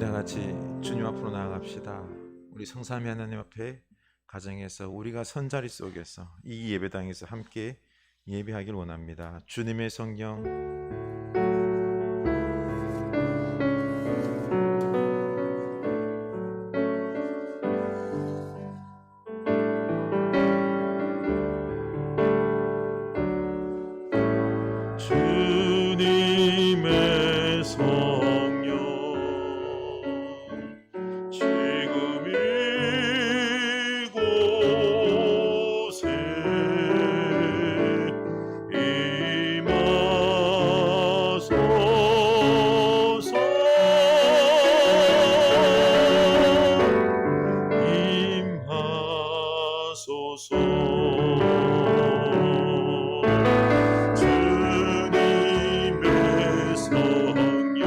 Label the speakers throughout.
Speaker 1: 다 같이 주님 앞으로 나아갑시다. 우리 성삼위 하나님 앞에 가정에서 우리가 선자리 속에서 이 예배당에서 함께 예배하길 원합니다. 주님의 성령
Speaker 2: 주님의 성령 지금 이곳에 임하소서. 주님의 성령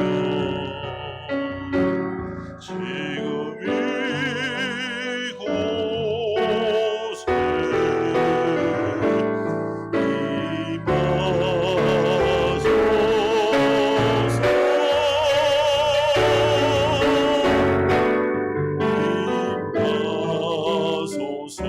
Speaker 2: 지금 이곳에 임하소서.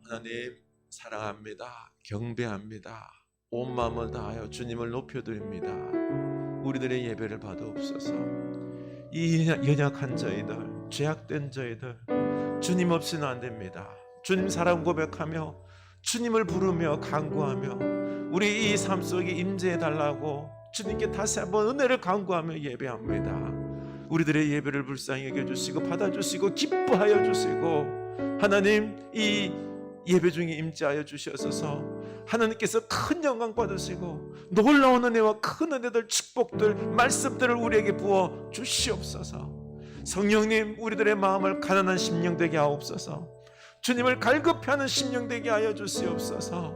Speaker 1: 하나님 사랑합니다. 경배합니다. 온 마음을 다하여 주님을 높여드립니다. 우리들의 예배를 받아옵소서. 이 연약한 저희들, 죄악된 저희들 주님 없이는 안 됩니다. 주님 사랑 고백하며 주님을 부르며 간구하며 우리 이 삶 속에 임재해달라고 주님께 다시 한번 은혜를 간구하며 예배합니다. 우리들의 예배를 불쌍히 여겨주시고 받아주시고 기뻐하여 주시고 하나님 이 예배 중에 임재하여 주시옵소서. 하나님께서 큰 영광 받으시고 놀라운 은혜와 큰 은혜들 축복들 말씀들을 우리에게 부어 주시옵소서. 성령님 우리들의 마음을 가난한 심령 되게 하옵소서. 주님을 갈급해하는 심령 되게 하여 주시옵소서.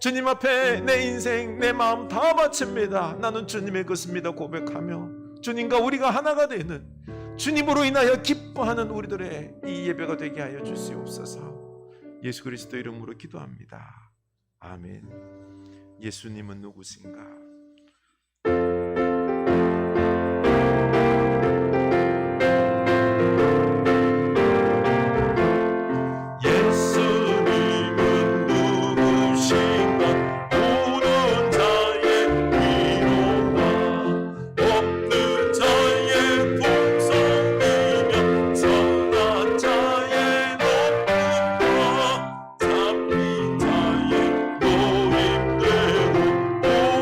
Speaker 1: 주님 앞에 내 인생 내 마음 다 바칩니다. 나는 주님의 것입니다 고백하며 주님과 우리가 하나가 되는 주님으로 인하여 기뻐하는 우리들의 이 예배가 되게 하여 주시옵소서. 예수 그리스도 이름으로 기도합니다. 아멘. 예수님은 누구신가?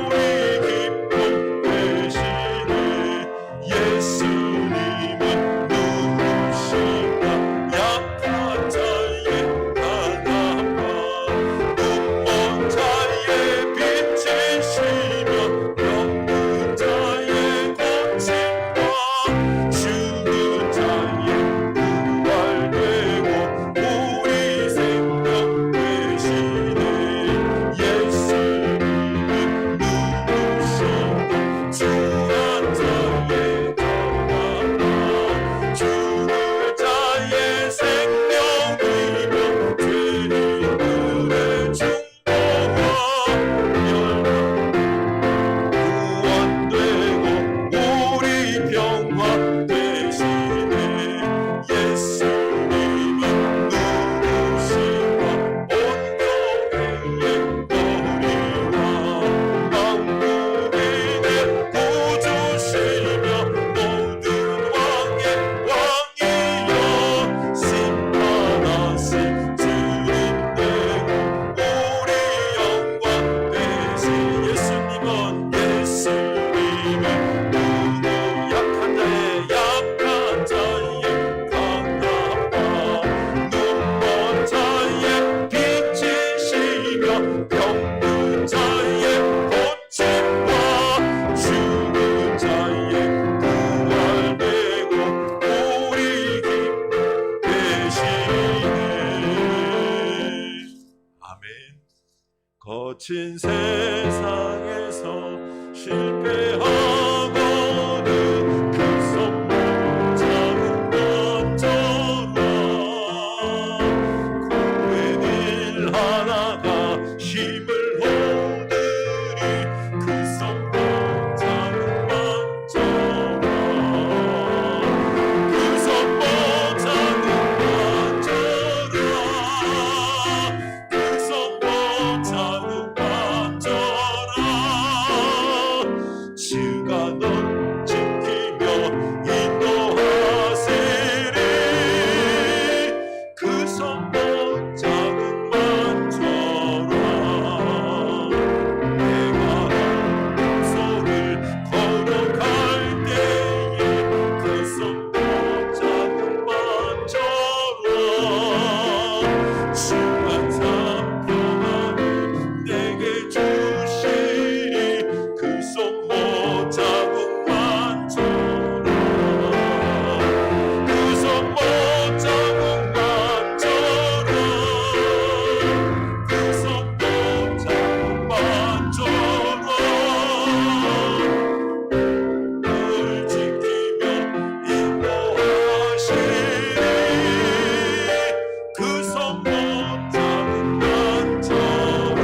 Speaker 2: 우리 거친 세상에서 실패하고는 그 손목 잡은 것처럼 고된 일 하나가 힘을 얻으리 그 손목 잡은 것처럼 그 손목 잡은 것처럼 그 손목 잡은 것처럼 주가 넌 지키며 인도하시리 그 손목 잡은 것처럼 내가 소를 걸어갈 때에 그 손목 잡은 것처럼 주가 참평안을 내게 주시리 그 손목 잡은 것처럼 그 손목 잡은 것처럼 그 손목 잡은 것처럼 널 지키며 인도하시리 그 손목 잡은 것처럼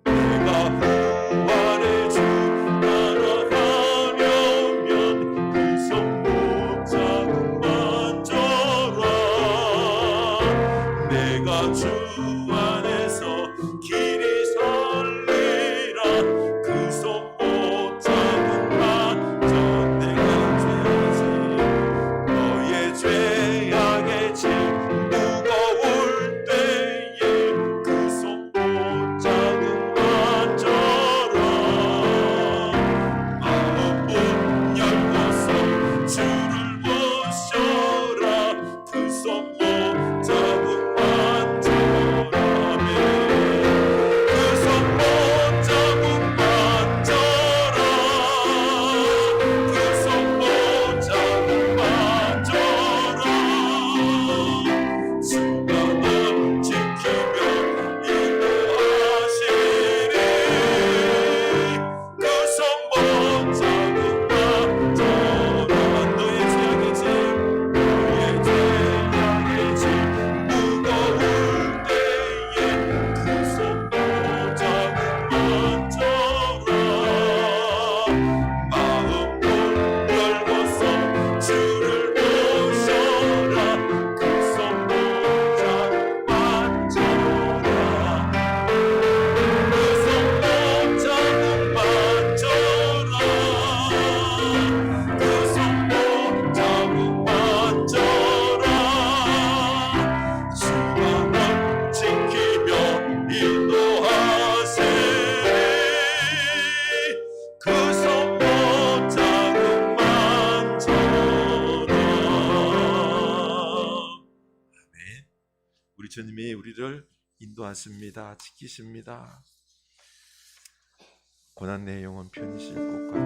Speaker 2: 내가 부활의 주 따라가려면 그 손목 잡은 것처럼 내가 주 안에서 길이 설리라 그 손목 잡은 것처럼 내가 죄지 너의 죄악의 짐 무거울 때에 그 손목 잡은 것처럼 마음 문 열고서 주를 모셔라 그 손목 잡은 것처럼 그 손목 잡은 것처럼 그 손목 잡은 것처럼 주가 널 지키며 인도하시리 그 손목 잡은 것처럼 너의 죄악의 짐 무거울 때에 그 손목 잡은 것처럼 마음 문 열고서 주를 모셔라 그 손목 잡은 것처럼 그 손목 잡은 것처럼 그 손목 잡은 것처럼 주가 널 지키며 인도하시리 그 손목 잡은 것처럼 아멘. 우리 주님이 우리를 인도하십니다. 지키십니다. 고난 내 영혼 편히 쉴고 가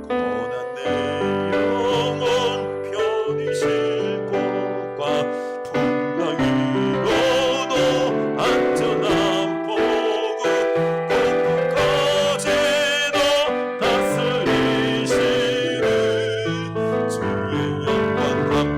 Speaker 2: 고난 내 영혼 편히 쉴고 가 풍랑이 오도 안전한 보고 폭풍 거제도 다스리시는 주의 영광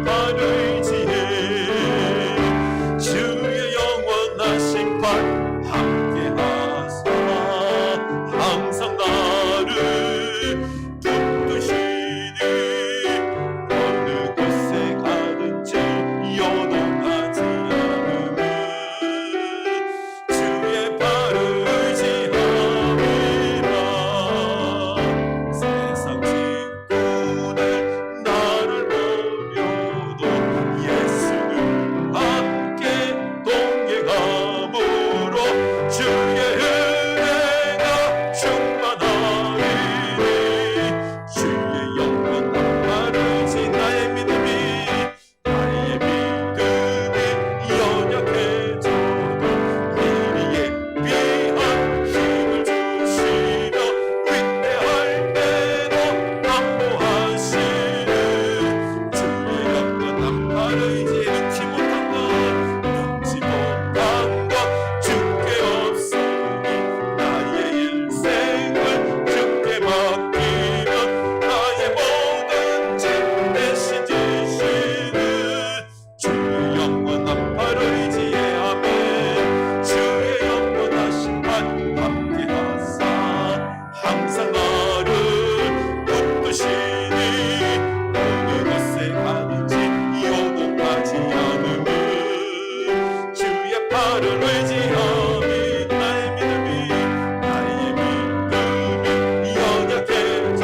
Speaker 2: 발을 의지함이 나의 믿음이 연약해져도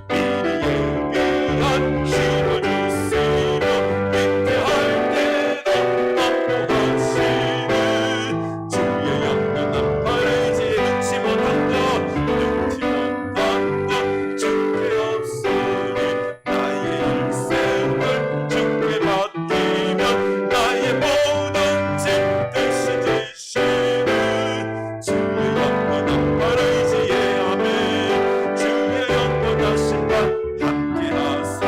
Speaker 2: 미리 예비한 힘을 주시며 위태할 때도 안보하시는 주의 영원한 발 의지에 능치 못한 것 주께 없으니 나의 일생을 주께 맡기면 나의 모든 짐 대신 지시는 주의 영원한 발 의지에 아멘 주의 영원하신 발 함께하사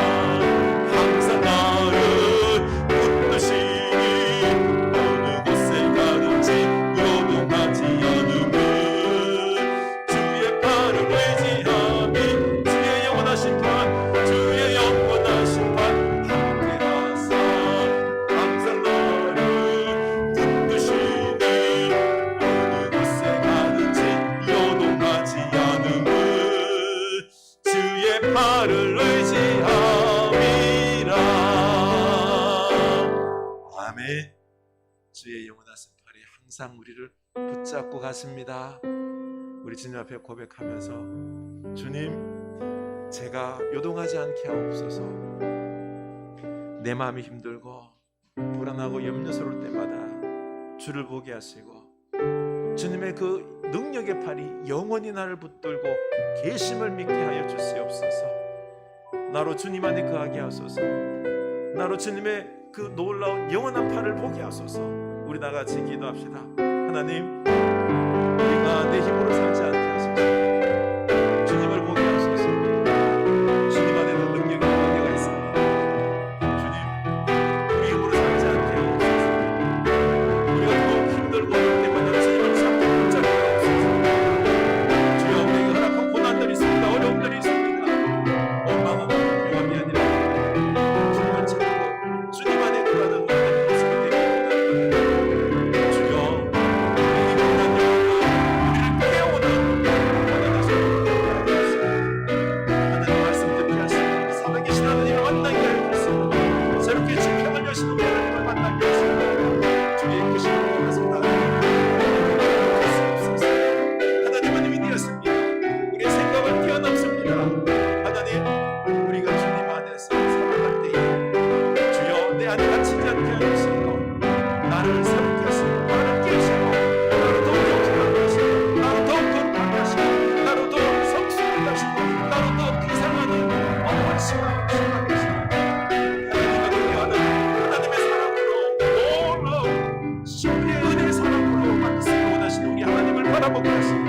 Speaker 2: 항상 나를 붙드시니 어느 곳에 가든지 요동하지 않음은 주의 발을 의지함이 주의 영원하신 발 주의 영원하신 발 함께하사 항상 나를 붙드시니 어느 곳에 가든지 요동하지 않음은 주의 발을 의지함이라.
Speaker 1: 아멘. 주의 영원하신 팔이 항상 우리를 붙잡고 가십니다. 우리 주님 앞에 고백하면서 주님, 제가 요동하지 않게 하옵소서. 내 마음이 힘들고 불안하고 염려스러울 때마다 주를 보게 하시고 주님의 그 능력의 팔이 영원히 나를 붙들고 계심을 믿게 하여 주시옵소서. 나로 주님 안에 거하게 하소서. 나로 주님의 그 놀라운 영원한 팔을 보게 하소서. 우리 다 같이 기도합시다. 하나님, 우리가 내 힘으로 살지 않게 하소서. 주님을 보게 하소서. 주님 안에는 능력이 권세가 있습니다. 주님, 우리 힘으로 살지 않게 하옵소서. 우리가 더욱 힘들고 어려울 때마다 주님을 잡고 붙잡게 하옵소서. 주여, 우리에게 허락한 고난들이 있습니다. 어려움들이 있습니다. 원망하고 불평함이 아니라 주님을 찾고 주님 안에 거하는 모든 모습이 되길 원합니다. 주여, 우리의 고난 영혼아, 우리를 깨우는 고난하신 하나님 말씀 듣게 하시고 살아계신 하나님을 만나게 하여 주시고 새롭게 지평을 여시는 우리 하나님을 만나게 하시고 주의 크신 은혜가 주옵소서. 하나님은 위대하십니다. 우리의 생각을 뛰어넘습니다. 하나님, 우리가 주님 안에서 살아갈 때에 주여 내 안에 갇히지 않게 하시고 나를 새롭게 하시고 나를 깨우시고 나를 더욱 경솔하게 하시고 나를 더욱 거룩하게 하시고 나를 더욱 성숙하게 하시고 나를 더욱 비상하는 원심하게 하시고 하나님과 교제하는 하나님의 사랑으로 놀라운 신비의 은혜의 사랑으로 만드시기 원하시는 우리 하나님을 바라보게 하시고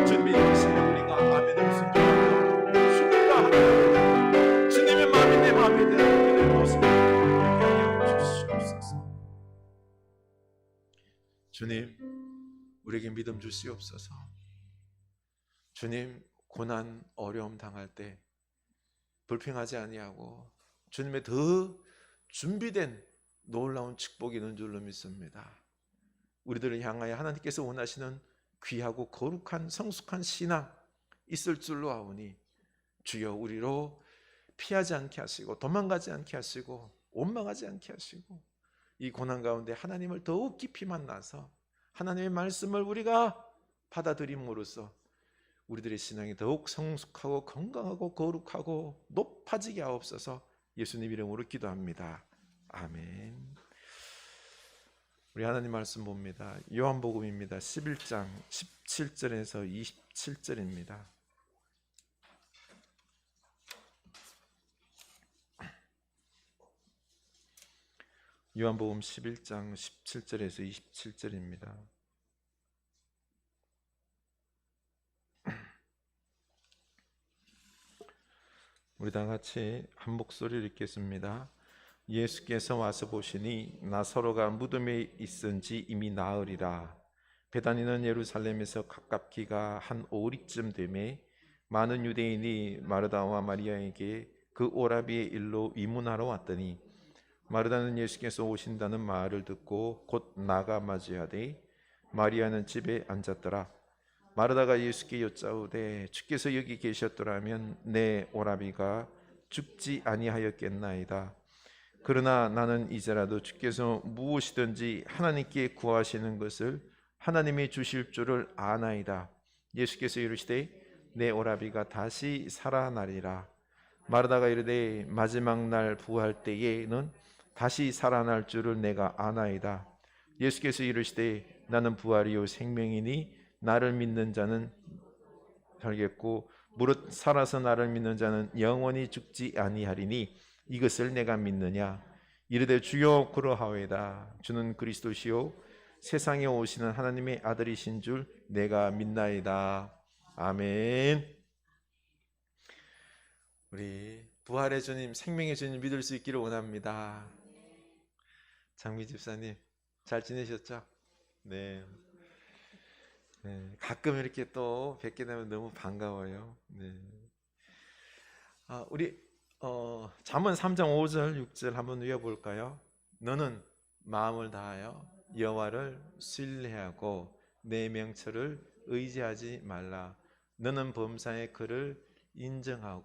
Speaker 1: 주님의 이끄시는 우리가 아멘을 순종하고 주님과 하나님 주님의 마음이 내 마음에 대한 그의 모습을 보게 하여 주시옵소서. 주님, 우리에게 믿음 주시옵소서. 주님, 고난 어려움 당할 때 불평하지 아니하고 주님의 더 준비된 놀라운 축복이 있는 줄로 믿습니다. 우리들을 향하여 하나님께서 원하시는 귀하고 거룩한 성숙한 신앙 있을 줄로 아오니 주여, 우리로 피하지 않게 하시고 도망가지 않게 하시고 원망하지 않게 하시고 이 고난 가운데 하나님을 더욱 깊이 만나서 하나님의 말씀을 우리가 받아들임으로써 우리들의 신앙이 더욱 성숙하고 건강하고 거룩하고 높아지게 하옵소서. 예수님 이름으로 기도합니다. 아멘. 우리 하나님 말씀 봅니다. 요한복음입니다. 11장 17절에서 27절입니다. 요한복음 11장 17절에서 27절입니다. 우리 다 같이 한 목소리를 읽겠습니다. 예수께서 와서 보시니 나사로가 무덤에 있은지 이미 나으리라. 베다니는 예루살렘에서 가깝기가 한 오리쯤 되매 많은 유대인이 마르다와 마리아에게 그 오라비의 일로 위문하러 왔더니 마르다는 예수께서 오신다는 말을 듣고 곧 나가 맞이하되 마리아는 집에 앉았더라. 마르다가 예수께 여짜오되 주께서 여기 계셨더라면 내 오라비가 죽지 아니하였겠나이다. 그러나 나는 이제라도 주께서 무엇이든지 하나님께 구하시는 것을 하나님이 주실 줄을 아나이다. 예수께서 이르시되 내 오라비가 다시 살아나리라. 마르다가 이르되 마지막 날 부활 때에는 다시 살아날 줄을 내가 아나이다. 예수께서 이르시되 나는 부활이요 생명이니 나를 믿는 자는 살겠고 무릇 살아서 나를 믿는 자는 영원히 죽지 아니하리니 이것을 내가 믿느냐. 이르되 주여 그러하오이다. 주는 그리스도시요 세상에 오시는 하나님의 아들이신 줄 내가 믿나이다. 아멘. 우리 부활의 주님, 생명의 주님 믿을 수 있기를 원합니다. 장미 집사님 잘 지내셨죠? 네. 네, 가끔 이렇게 또 뵙게 되면 너무 반가워요. 네. 우리 잠언 3장 5절 6절 한번 외워볼까요? 너는 마음을 다하여 여호와를 신뢰하고 내 명철을 의지하지 말라. 너는 범사의 그를 인정하라.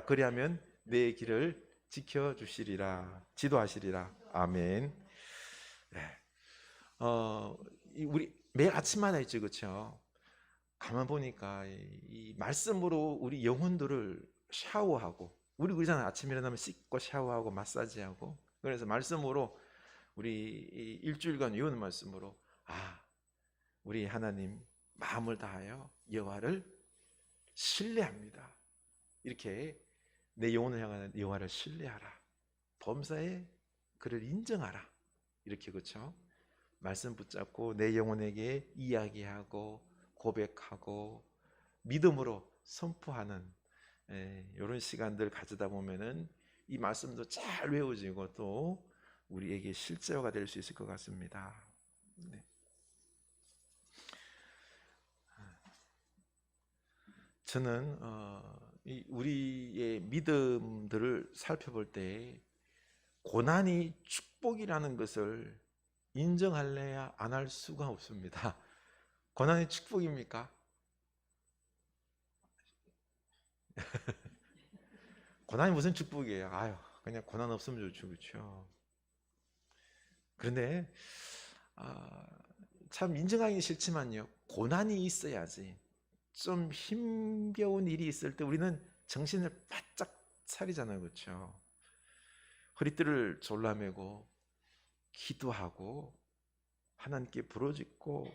Speaker 1: 그리하면 내 길을 지켜주시리라. 지도하시리라. 아멘. 네. 우리 매일 아침마다 있죠, 그렇죠? 가만 보니까 이 말씀으로 우리 영혼들을 샤워하고, 우리 그러잖아요. 아침에 일어나면 씻고 샤워하고 마사지하고. 그래서 말씀으로 우리 일주일간 외우는 말씀으로 우리 하나님 마음을 다하여 여호와를 신뢰합니다. 이렇게 내 영혼을 향하는 여호와를 신뢰하라. 범사에 그를 인정하라. 이렇게 그렇죠? 말씀 붙잡고 내 영혼에게 이야기하고 고백하고 믿음으로 선포하는 이런 시간들 가지다 보면은 이 말씀도 잘 외워지고 또 우리에게 실제화가 될 수 있을 것 같습니다. 네. 저는 우리의 믿음들을 살펴볼 때 고난이 축복이라는 것을 인정할래야 안 할 수가 없습니다. 고난이 축복입니까? 고난이 무슨 축복이에요? 그냥 고난 없으면 좋죠, 그렇죠? 그런데 참 인정하기 싫지만요, 고난이 있어야지. 좀 힘겨운 일이 있을 때 우리는 정신을 바짝 차리잖아요, 그렇죠? 허리띠를 졸라매고 기도하고 하나님께 부르짖고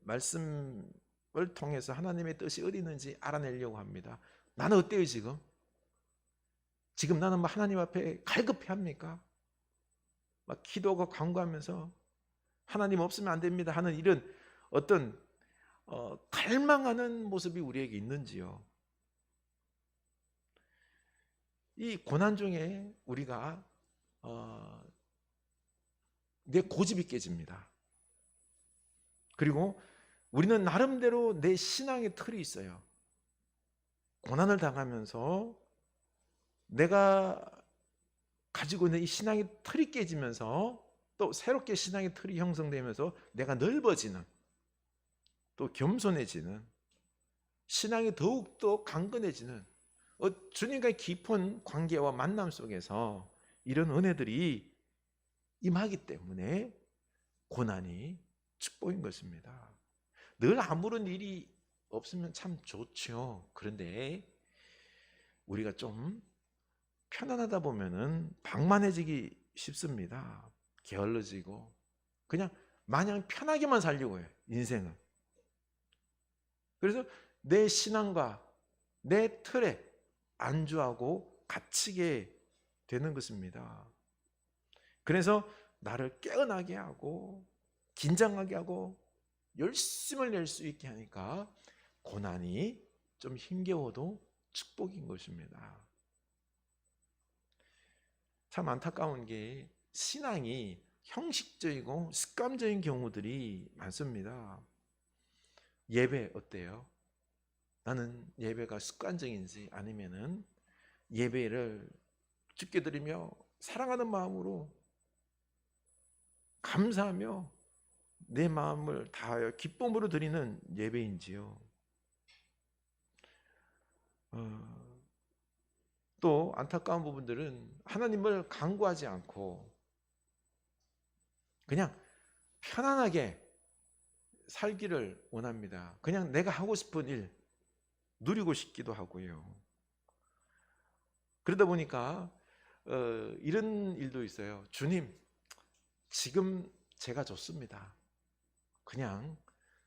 Speaker 1: 말씀을 통해서 하나님의 뜻이 어디 있는지 알아내려고 합니다. 나는 어때요 지금? 지금 나는 막 하나님 앞에 갈급해 합니까? 막 기도하고 간구하면서 하나님 없으면 안 됩니다 하는 이런 어떤 갈망하는 모습이 우리에게 있는지요? 이 고난 중에 우리가 내 고집이 깨집니다. 그리고 우리는 나름대로 내 신앙의 틀이 있어요. 고난을 당하면서 내가 가지고 있는 이 신앙의 틀이 깨지면서 또 새롭게 신앙의 틀이 형성되면서 내가 넓어지는, 또 겸손해지는, 신앙이 더욱더 강건해지는 주님과의 깊은 관계와 만남 속에서 이런 은혜들이 임하기 때문에 고난이 축복인 것입니다. 늘 아무런 일이 없으면 참 좋죠. 그런데 우리가 좀 편안하다 보면은 방만해지기 쉽습니다. 게을러지고 그냥 마냥 편하게만 살려고 해요, 인생은. 그래서 내 신앙과 내 틀에 안주하고 갇히게 되는 것입니다. 그래서 나를 깨어나게 하고 긴장하게 하고 열심을 낼 수 있게 하니까 고난이 좀 힘겨워도 축복인 것입니다. 참 안타까운 게 신앙이 형식적이고 습관적인 경우들이 많습니다. 예배 어때요? 나는 예배가 습관적인지 아니면은 예배를 주께 드리며 사랑하는 마음으로 감사하며 내 마음을 다하여 기쁨으로 드리는 예배인지요? 또 안타까운 부분들은 하나님을 간구하지 않고 그냥 편안하게 살기를 원합니다. 그냥 내가 하고 싶은 일 누리고 싶기도 하고요. 그러다 보니까 이런 일도 있어요. 주님, 지금 제가 좋습니다. 그냥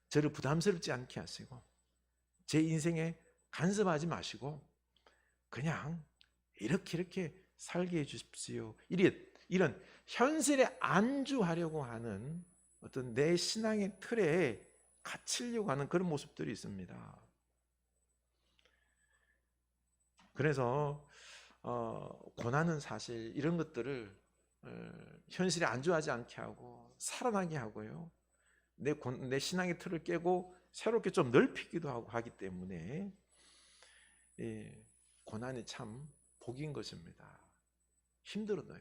Speaker 1: 저를 부담스럽지 않게 하시고 제 인생에 간섭하지 마시고 그냥 이렇게 살게 해주십시오. 이런 현실에 안주하려고 하는 어떤 내 신앙의 틀에 갇히려고 하는 그런 모습들이 있습니다. 그래서 고난은 사실 이런 것들을 현실에 안주하지 않게 하고 살아나게 하고요. 내 신앙의 틀을 깨고 새롭게 좀 넓히기도 하고 하기 때문에 고난이 참 복인 것입니다. 힘들어도요.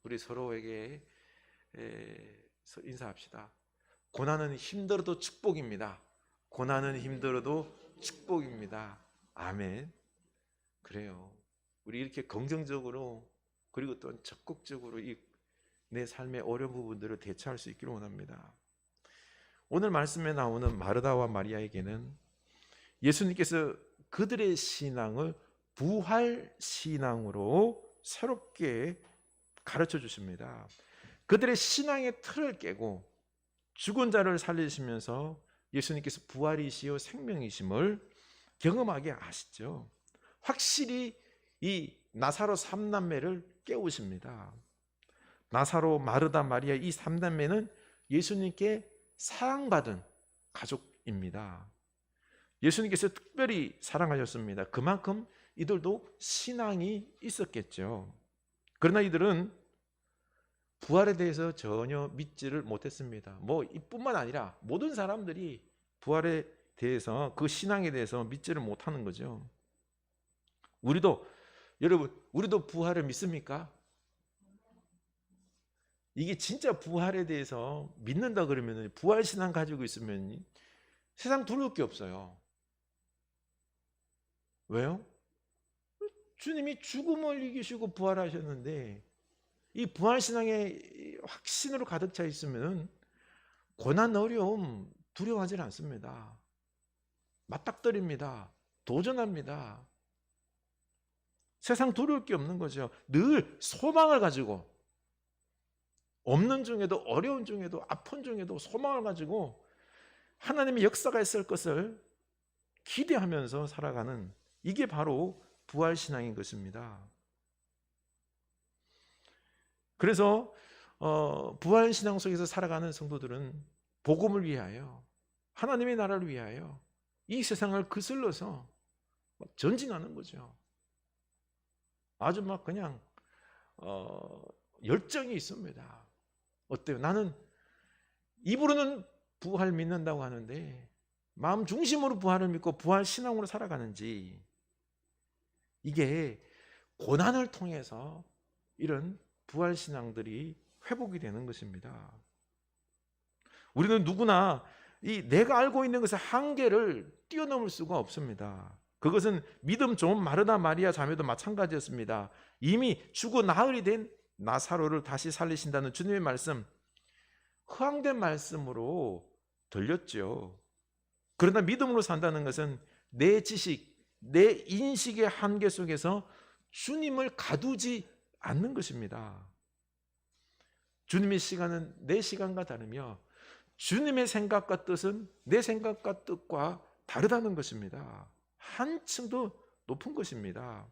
Speaker 1: 우리 서로에게 인사합시다. 고난은 힘들어도 축복입니다. 고난은 힘들어도 축복입니다. 아멘. 그래요. 우리 이렇게 긍정적으로 그리고 또 적극적으로 내 삶의 어려운 부분들을 대처할 수 있기를 원합니다. 오늘 말씀에 나오는 마르다와 마리아에게는 예수님께서 그들의 신앙을 부활 신앙으로 새롭게 가르쳐 주십니다. 그들의 신앙의 틀을 깨고 죽은 자를 살리시면서 예수님께서 부활이시요 생명이심을 경험하게 하시죠. 확실히 이 나사로 3남매를 깨우십니다. 나사로, 마르다, 마리아 이 3남매는 예수님께 사랑받은 가족입니다. 예수님께서 특별히 사랑하셨습니다. 그만큼 이들도 신앙이 있었겠죠. 그러나 이들은 부활에 대해서 전혀 믿지를 못했습니다. 이뿐만 아니라 모든 사람들이 부활에 대해서 그 신앙에 대해서 믿지를 못하는 거죠. 우리도 부활을 믿습니까? 이게 진짜 부활에 대해서 믿는다 그러면 부활 신앙 가지고 있으면 세상 두려울 게 없어요. 왜요? 주님이 죽음을 이기시고 부활하셨는데 이 부활 신앙의 확신으로 가득 차 있으면 고난, 어려움 두려워하지 않습니다. 맞닥뜨립니다. 도전합니다. 세상 두려울 게 없는 거죠. 늘 소망을 가지고 없는 중에도 어려운 중에도 아픈 중에도 소망을 가지고 하나님의 역사가 있을 것을 기대하면서 살아가는 이게 바로 부활신앙인 것입니다. 그래서 부활신앙 속에서 살아가는 성도들은 복음을 위하여 하나님의 나라를 위하여 이 세상을 거슬러서 전진하는 거죠. 아주 그냥 열정이 있습니다. 어때요? 나는 입으로는 부활 믿는다고 하는데 마음 중심으로 부활을 믿고 부활 신앙으로 살아가는지 이게 고난을 통해서 이런 부활 신앙들이 회복이 되는 것입니다. 우리는 누구나 내가 알고 있는 것의 한계를 뛰어넘을 수가 없습니다. 그것은 믿음 좋은 마르다 마리아 자매도 마찬가지였습니다. 이미 죽어 나흘이 된 나사로를 다시 살리신다는 주님의 말씀, 허황된 말씀으로 들렸죠. 그러나 믿음으로 산다는 것은 내 지식, 내 인식의 한계 속에서 주님을 가두지 않는 것입니다. 주님의 시간은 내 시간과 다르며 주님의 생각과 뜻은 내 생각과 뜻과 다르다는 것입니다. 한층 더 높은 것입니다.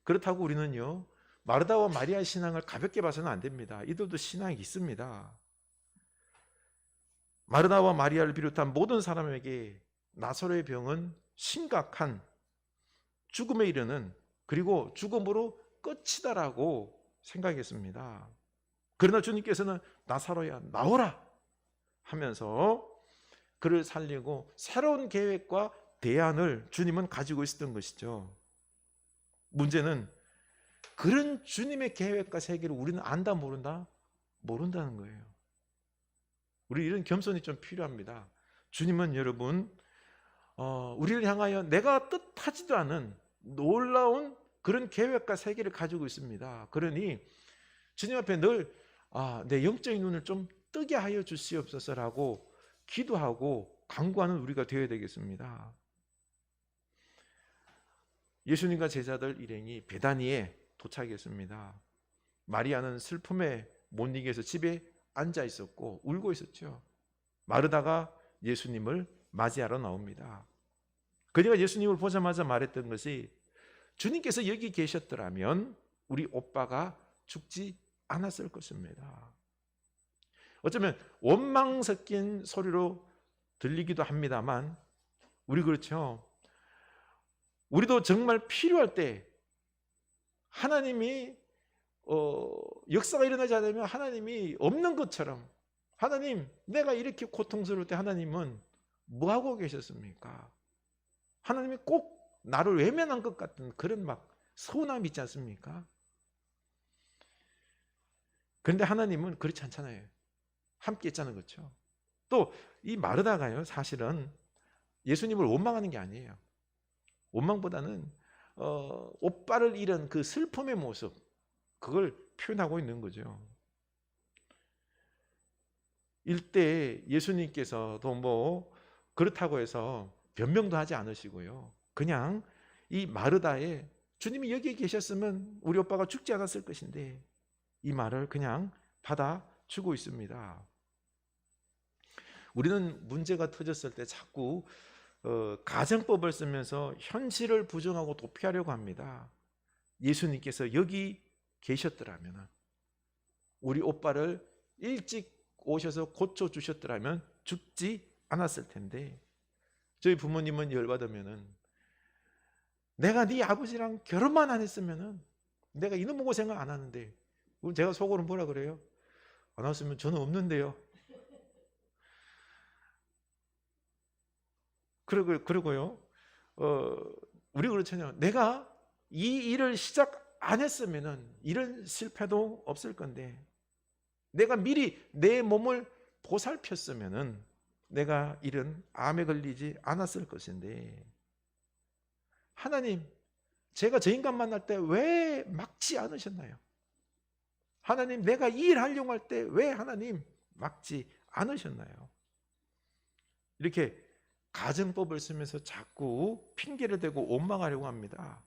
Speaker 1: 그렇다고 우리는요 마르다와 마리아의 신앙을 가볍게 봐서는 안 됩니다. 이들도 신앙이 있습니다. 마르다와 마리아를 비롯한 모든 사람에게 나사로의 병은 심각한 죽음에 이르는 그리고 죽음으로 끝이다라고 생각했습니다. 그러나 주님께서는 나사로야 나오라 하면서 그를 살리고 새로운 계획과 대안을 주님은 가지고 있었던 것이죠. 문제는 그런 주님의 계획과 세계를 우리는 안다 모른다? 모른다는 거예요. 우리 이런 겸손이 좀 필요합니다. 주님은 여러분 우리를 향하여 내가 뜻하지도 않은 놀라운 그런 계획과 세계를 가지고 있습니다. 그러니 주님 앞에 늘 내 영적인 눈을 좀 뜨게 하여 주시옵소서라고 기도하고 간구하는 우리가 되어야 되겠습니다. 예수님과 제자들 일행이 베다니에 도착했습니다. 마리아는 슬픔에 못 이겨서 집에 앉아 있었고 울고 있었죠. 마르다가 예수님을 맞이하러 나옵니다. 그녀가 예수님을 보자마자 말했던 것이 주님께서 여기 계셨더라면 우리 오빠가 죽지 않았을 것입니다. 어쩌면 원망 섞인 소리로 들리기도 합니다만 우리 그렇죠. 우리도 정말 필요할 때 하나님이 역사가 일어나지 않으면 하나님이 없는 것처럼 하나님 내가 이렇게 고통스러울 때 하나님은 뭐하고 계셨습니까? 하나님이 꼭 나를 외면한 것 같은 그런 막 서운함이 있지 않습니까? 그런데 하나님은 그렇지 않잖아요. 함께 있자는 거죠. 또 이 마르다가요 사실은 예수님을 원망하는 게 아니에요. 원망보다는 오빠를 잃은 그 슬픔의 모습 그걸 표현하고 있는 거죠. 일대 예수님께서도 뭐 그렇다고 해서 변명도 하지 않으시고요. 그냥 이 마르다에 주님이 여기 계셨으면 우리 오빠가 죽지 않았을 것인데 이 말을 그냥 받아주고 있습니다. 우리는 문제가 터졌을 때 자꾸 가정법을 쓰면서 현실을 부정하고 도피하려고 합니다. 예수님께서 여기 계셨더라면 우리 오빠를 일찍 오셔서 고쳐주셨더라면 죽지 않았을 텐데 저희 부모님은 열받으면은 내가 네 아버지랑 결혼만 안 했으면은 내가 이놈 보고 생각 안 하는데 제가 속으로 뭐라 그래요? 안 왔으면 저는 없는데요. 그러고요. 우리 그렇잖아요. 내가 이 일을 시작 안 했으면은 이런 실패도 없을 건데 내가 미리 내 몸을 보살폈으면은 내가 이런 암에 걸리지 않았을 것인데 하나님 제가 저 인간 만날 때 왜 막지 않으셨나요? 하나님 내가 이 일 하려고 할 때 왜 하나님 막지 않으셨나요? 이렇게 가정법을 쓰면서 자꾸 핑계를 대고 원망하려고 합니다.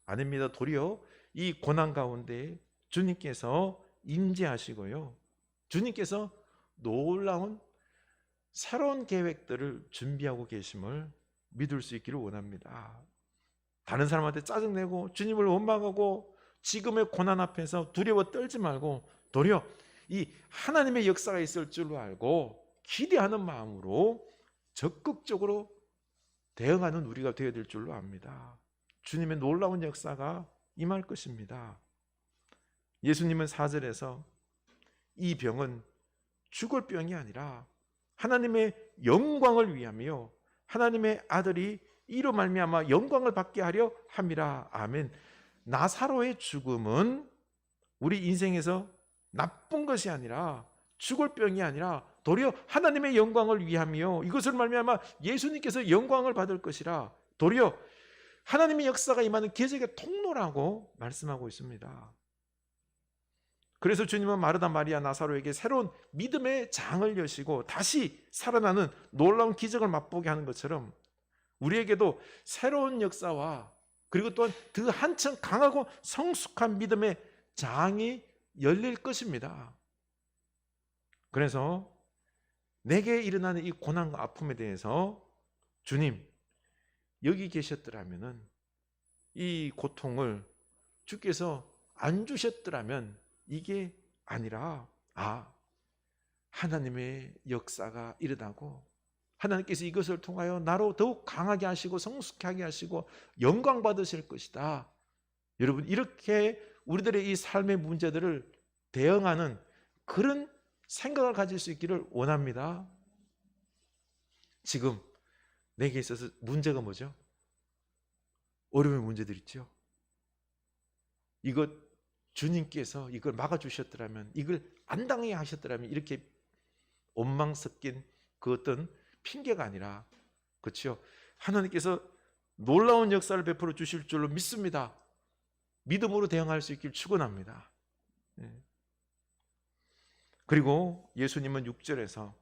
Speaker 1: 아닙니다. 도리어 이 고난 가운데 주님께서 임재하시고요. 주님께서 놀라운 새로운 계획들을 준비하고 계심을 믿을 수 있기를 원합니다. 다른 사람한테 짜증내고 주님을 원망하고 지금의 고난 앞에서 두려워 떨지 말고 도리어 이 하나님의 역사가 있을 줄로 알고 기대하는 마음으로 적극적으로 대응하는 우리가 되어야 될 줄로 압니다. 주님의 놀라운 역사가 임할 것입니다. 예수님은 4절에서 이 병은 죽을 병이 아니라 하나님의 영광을 위하며 하나님의 아들이 이로 말미암아 영광을 받게 하려 함이라. 아멘. 나사로의 죽음은 우리 인생에서 나쁜 것이 아니라 죽을 병이 아니라 도리어 하나님의 영광을 위하며 이것을 말미암아 예수님께서 영광을 받을 것이라. 도리어 하나님의 역사가 임하는 기적의 통로라고 말씀하고 있습니다. 그래서 주님은 마르다 마리아 나사로에게 새로운 믿음의 장을 여시고 다시 살아나는 놀라운 기적을 맛보게 하는 것처럼 우리에게도 새로운 역사와 그리고 또한 더 한층 강하고 성숙한 믿음의 장이 열릴 것입니다. 그래서 내게 일어나는 이 고난과 아픔에 대해서 주님 여기 계셨더라면 이 고통을 주께서 안 주셨더라면 이게 아니라 하나님의 역사가 일어나고 하나님께서 이것을 통하여 나로 더욱 강하게 하시고 성숙하게 하시고 영광 받으실 것이다. 여러분 이렇게 우리들의 이 삶의 문제들을 대응하는 그런 생각을 가질 수 있기를 원합니다. 지금 내게 있어서 문제가 뭐죠? 어려움의 문제들 있죠. 이것 주님께서 이걸 막아주셨더라면 이걸 안 당하게 하셨더라면 이렇게 원망 섞인 그 어떤 핑계가 아니라 그렇죠? 하나님께서 놀라운 역사를 베풀어 주실 줄로 믿습니다. 믿음으로 대응할 수 있길 축원합니다. 그리고 예수님은 6절에서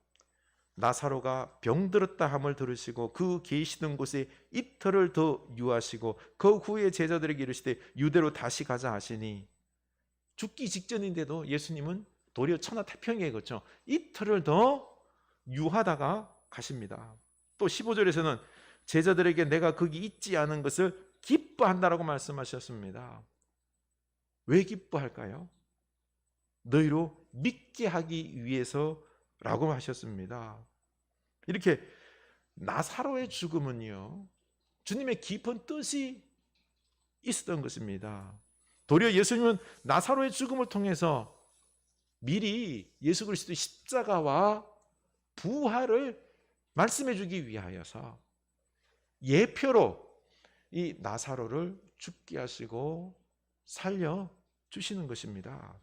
Speaker 1: 나사로가 병들었다 함을 들으시고 그 계시던 곳에 이틀을 더 유하시고 그 후에 제자들에게 이르시되 유대로 다시 가자 하시니, 죽기 직전인데도 예수님은 도리어 천하태평이에요. 그렇죠? 이틀을 더 유하다가 가십니다. 또 15절에서는 제자들에게 내가 거기 있지 않은 것을 기뻐한다라고 말씀하셨습니다. 왜 기뻐할까요? 너희로 믿게 하기 위해서라고 하셨습니다. 이렇게 나사로의 죽음은요, 주님의 깊은 뜻이 있었던 것입니다. 도리어 예수님은 나사로의 죽음을 통해서 미리 예수 그리스도의 십자가와 부활을 말씀해 주기 위하여서 예표로 이 나사로를 죽게 하시고 살려 주시는 것입니다.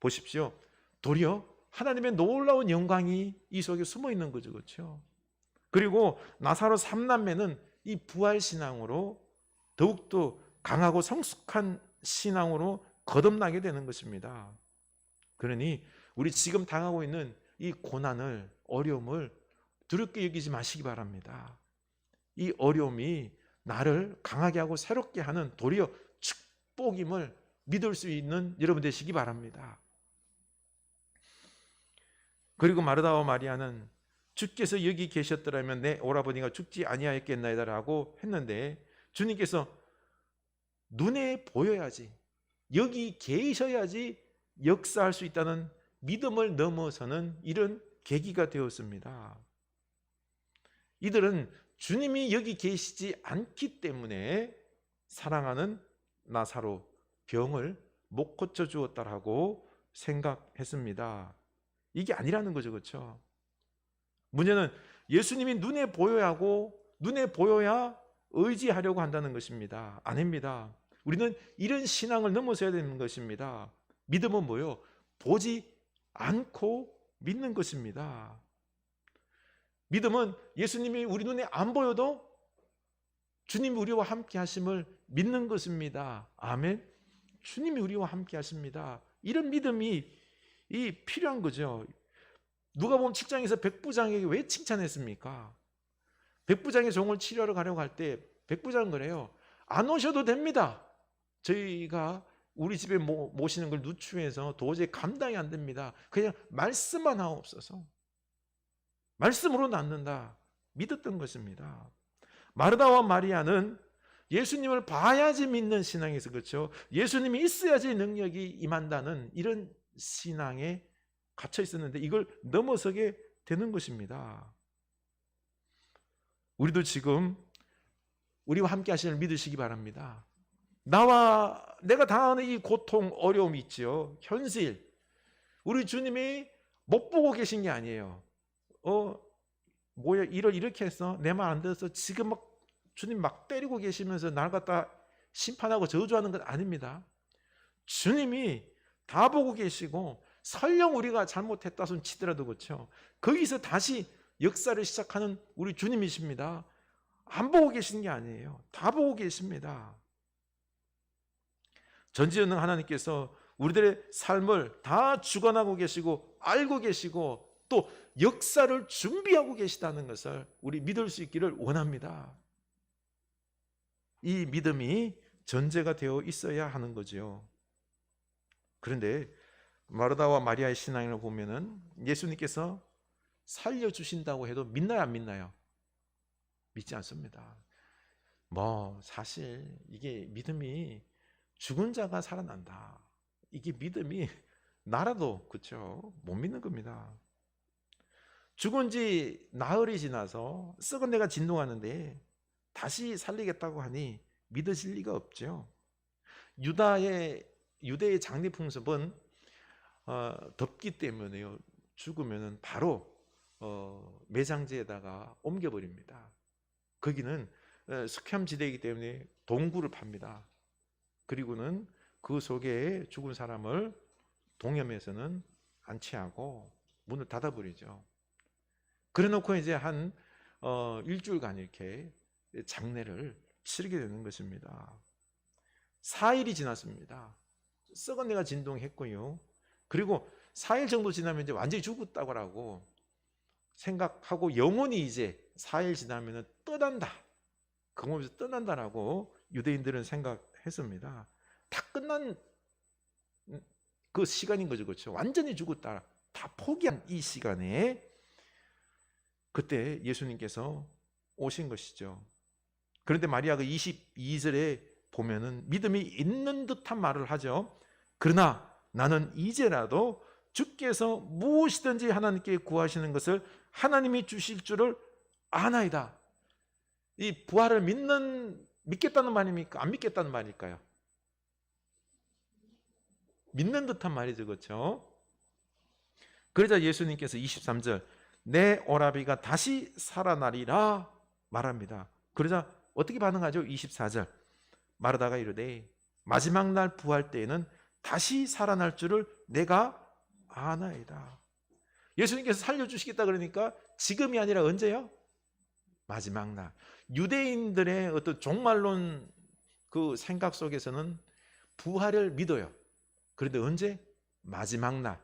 Speaker 1: 보십시오. 도리어 하나님의 놀라운 영광이 이 속에 숨어 있는 거죠. 그렇죠? 그리고 나사로 3남매는 이 부활 신앙으로 더욱더 강하고 성숙한 신앙으로 거듭나게 되는 것입니다. 그러니 우리 지금 당하고 있는 이 고난을, 어려움을 두렵게 여기지 마시기 바랍니다. 이 어려움이 나를 강하게 하고 새롭게 하는 도리어 축복임을 믿을 수 있는 여러분 되시기 바랍니다. 그리고 마르다와 마리아는 주께서 여기 계셨더라면 내 오라버니가 죽지 아니하였겠나이다라고 했는데, 주님께서 눈에 보여야지, 여기 계셔야지 역사할 수 있다는 믿음을 넘어서는 이런 계기가 되었습니다. 이들은 주님이 여기 계시지 않기 때문에 사랑하는 나사로 병을 못 고쳐 주었다라고 생각했습니다. 이게 아니라는 거죠. 그렇죠? 문제는 예수님이 눈에 보여야 하고 눈에 보여야 의지하려고 한다는 것입니다. 아닙니다. 우리는 이런 신앙을 넘어서야 되는 것입니다. 믿음은 뭐요? 보지 않고 믿는 것입니다. 믿음은 예수님이 우리 눈에 안 보여도 주님이 우리와 함께 하심을 믿는 것입니다. 아멘. 주님이 우리와 함께 하십니다. 이런 믿음이 필요한 거죠. 누가복음 7장에서 백부장에게 왜 칭찬했습니까? 백부장의 종을 치료하러 가려고 할 때 백부장은 그래요. 안 오셔도 됩니다. 저희가 우리 집에 모시는 걸 누추해서 도저히 감당이 안 됩니다. 그냥 말씀만 하옵소서. 말씀으로 낫는다 믿었던 것입니다. 마르다와 마리아는 예수님을 봐야지 믿는 신앙에서, 그렇죠? 예수님이 있어야지 능력이 임한다는 이런 신앙에 갇혀 있었는데 이걸 넘어서게 되는 것입니다. 우리도 지금 우리와 함께 하시는 믿으시기 바랍니다. 내가 당하는 이 고통, 어려움이 있죠. 현실. 우리 주님이 못 보고 계신 게 아니에요. 뭐야, 일을 이렇게 했어? 내 말 안 들어서 지금 막 주님 막 때리고 계시면서 날 갖다 심판하고 저주하는 건 아닙니다. 주님이 다 보고 계시고 설령 우리가 잘못했다 손 치더라도, 그렇죠? 거기서 다시 역사를 시작하는 우리 주님이십니다. 안 보고 계시는 게 아니에요. 다 보고 계십니다. 전지전능 하나님께서 우리들의 삶을 다 주관하고 계시고 알고 계시고 또 역사를 준비하고 계시다는 것을 우리 믿을 수 있기를 원합니다. 이 믿음이 전제가 되어 있어야 하는 거죠. 그런데 마르다와 마리아의 신앙을 보면은 예수님께서 살려주신다고 해도 믿나요, 안 믿나요? 믿지 않습니다. 사실 이게 믿음이 죽은 자가 살아난다, 이게 믿음이 나라도, 그렇죠? 못 믿는 겁니다. 죽은 지 나흘이 지나서 썩은 데가 진동하는데 다시 살리겠다고 하니 믿어질 리가 없죠. 유대의 장례 풍습은 덥기 때문에요. 죽으면 바로 매장지에다가 옮겨버립니다. 거기는 숙혐지대이기 때문에 동굴을 팝니다. 그리고는 그 속에 죽은 사람을 동염에서는 안치하고 문을 닫아버리죠. 그래놓고 이제 한 일주일간 이렇게 장례를 치르게 되는 것입니다. 4일이 지났습니다. 썩은 내가 진동했고요. 그리고 4일 정도 지나면 이제 완전히 죽었다고 생각하고 영혼이 이제 4일 지나면 떠난다. 그 몸에서 떠난다라고 유대인들은 생각했습니다. 다 끝난 그 시간인 거죠. 그렇죠? 완전히 죽었다. 다 포기한 이 시간에 그때 예수님께서 오신 것이죠. 그런데 마리아가 22절에 보면은 믿음이 있는 듯한 말을 하죠. 그러나 나는 이제라도 주께서 무엇이든지 하나님께 구하시는 것을 하나님이 주실 줄을 아나이다. 이 부활을 믿겠다는 말입니까? 안 믿겠다는 말일까요? 믿는 듯한 말이죠. 그렇죠? 그러자 예수님께서 23절 내 오라비가 다시 살아나리라 말합니다. 그러자 어떻게 반응하죠? 24절 마르다가 이르되 마지막 날 부활 때에는 다시 살아날 줄을 내가 아나이다. 예수님께서 살려주시겠다 그러니까 지금이 아니라 언제요? 마지막 날. 유대인들의 어떤 종말론 그 생각 속에서는 부활을 믿어요. 그런데 언제? 마지막 날.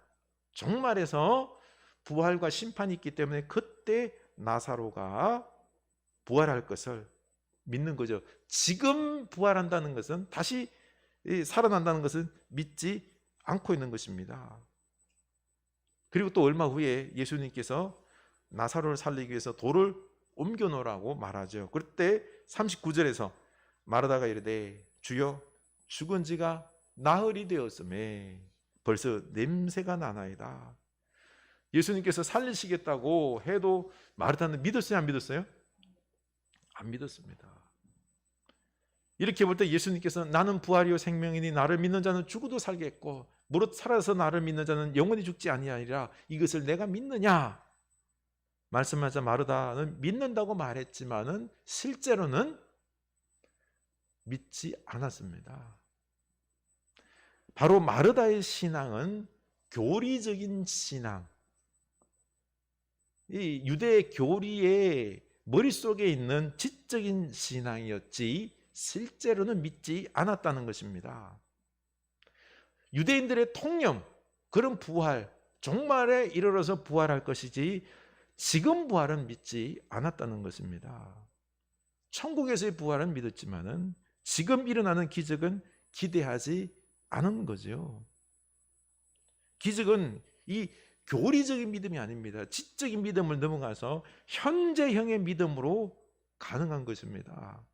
Speaker 1: 종말에서 부활과 심판이 있기 때문에 그때 나사로가 부활할 것을 믿는 거죠. 지금 부활한다는 것은 다시 살아난다는 것은 믿지 않고 있는 것입니다. 그리고 또 얼마 후에 예수님께서 나사로를 살리기 위해서 돌을 옮겨 놓으라고 말하죠. 그때 39절에서 마르다가 이르되 주여 죽은 지가 나흘이 되었음에 벌써 냄새가 나나이다. 예수님께서 살리시겠다고 해도 마르다는 믿었어요? 안 믿었어요? 안 믿었습니다. 이렇게 볼 때 예수님께서 나는 부활이요 생명이니 나를 믿는 자는 죽어도 살겠고 무릇 살아서 나를 믿는 자는 영원히 죽지 아니하리라. 이것을 내가 믿느냐? 말씀하자 마르다는 믿는다고 말했지만은 실제로는 믿지 않았습니다. 바로 마르다의 신앙은 교리적인 신앙, 이 유대 교리의 머릿속에 있는 지적인 신앙이었지 실제로는 믿지 않았다는 것입니다. 유대인들의 통념, 그런 부활, 종말에 이르러서 부활할 것이지 지금 부활은 믿지 않았다는 것입니다. 천국에서의 부활은 믿었지만은 지금 일어나는 기적은 기대하지 않은 거죠. 기적은 이 교리적인 믿음이 아닙니다. 지적인 믿음을 넘어가서 현재형의 믿음으로 가능한 것입니다.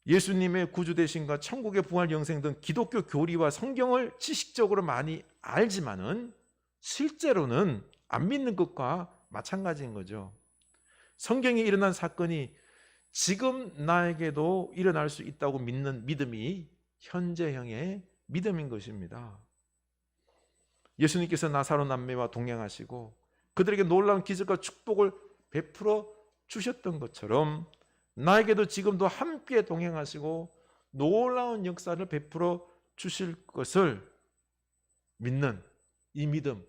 Speaker 1: 예수님의 구주되심과 천국의 부활 영생 등 기독교 교리와 성경을 지식적으로 많이 알지만은 실제로는 안 믿는 것과 마찬가지인 거죠. 성경에 일어난 사건이 지금 나에게도 일어날 수 있다고 믿는 믿음이 현재형의 믿음인 것입니다. 예수님께서 나사로 남매와 동행하시고 그들에게 놀라운 기적과 축복을 베풀어 주셨던 것처럼 나에게도 지금도 함께 동행하시고 놀라운 역사를 베풀어 주실 것을 믿는 이 믿음,